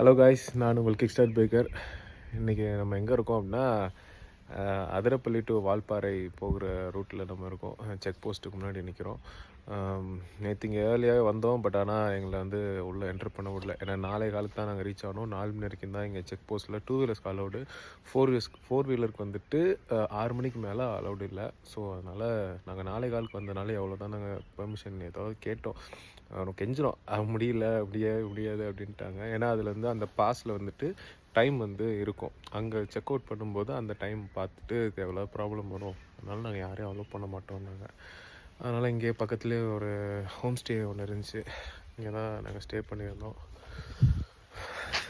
Hello guys, நான் உங்கள் kick start Baker. இன்றைக்கி நம்ம எங்கே இருக்கோம் அப்படின்னா, அதிரப்பள்ளி டு வால்பாறை போகிற ரூட்டில் நம்ம இருக்கோம். செக் போஸ்ட்டுக்கு முன்னாடி நிற்கிறோம். நேற்று இங்கே ஏர்லியாக வந்தோம், பட் ஆனால் எங்களை வந்து உள்ளே என்ட்ரு பண்ண விடல. ஏன்னா நாளை காலத்து தான் நாங்கள் ரீச் ஆகணும். 4 மணி வரைக்கும் தான் இங்கே செக் போஸ்ட்டில் 2 வீலர்ஸ்க்கு அலௌடு. 4 வீலருக்கு வந்துட்டு 6 மணிக்கு மேலே அலௌடு இல்லை. ஸோ அதனால் நாங்கள் நாளை காலுக்கு வந்தனால எவ்வளோ தான் நாங்கள் பெர்மிஷன் ஏதாவது கேட்டோம். கெஞ்சிரும், முடியல முடியாது அப்படின்ட்டாங்க. ஏன்னா அதில் வந்து அந்த பாஸில் வந்துட்டு டைம் வந்து இருக்கும். அங்கே செக் அவுட் பண்ணும்போது அந்த டைம் பார்த்துட்டு எவ்வளோ ப்ராப்ளம் வரும். அதனால் நாங்கள் யாரையும் அலோவ் பண்ண மாட்டோம். அதனால் இங்கே பக்கத்துலேயே ஒரு ஹோம் ஸ்டே ஒன்று இருந்துச்சு. இங்கே தான் நாங்கள் ஸ்டே பண்ணியிருந்தோம்.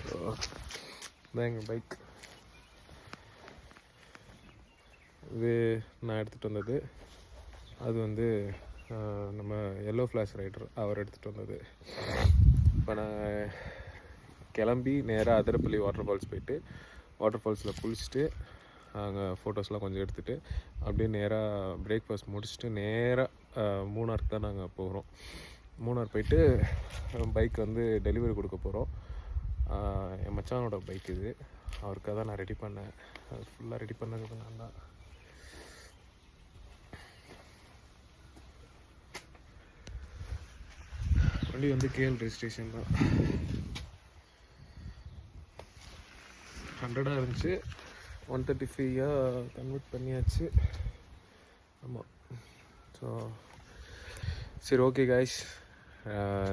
ஸோ இதான் எங்கள் பைக். இது நான் எடுத்துகிட்டு வந்தது. அது வந்து நம்ம எல்லோ ஃப்ளாஷ் ரைடர் அவர் எடுத்துகிட்டு வந்தது. இப்போ நான் கிளம்பி நேராக அதிரப்பள்ளி வாட்டர் ஃபால்ஸ் போயிட்டு வாட்டர் ஃபால்ஸில் குளிச்சுட்டு அங்கே ஃபோட்டோஸ்லாம் கொஞ்சம் எடுத்துகிட்டு அப்படியே நேராக பிரேக்ஃபாஸ்ட் முடிச்சுட்டு நேராக மூணாருக்கு தான் நாங்கள் போகிறோம். மூணார் போயிட்டு பைக் வந்து டெலிவரி கொடுக்க போகிறோம். என் மச்சானோட பைக் இது. அவருக்காக தான் நான் ரெடி பண்ணேன். அது ஃபுல்லாக ரெடி பண்ணது நான் தான். வண்டி வந்து கேஎல் ரெஜிஸ்ட்ரேஷன் தான். 100 இருந்துச்சு, 135 கன்வெர்ட் பண்ணியாச்சு. ஆமாம். ஸோ சரி, ஓகே காய்ஸ்,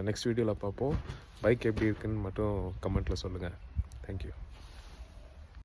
நெக்ஸ்ட் வீடியோவில் பார்ப்போம். பைக் எப்படி இருக்குன்னு மட்டும் கமெண்ட்டில் சொல்லுங்கள். தேங்க்யூ.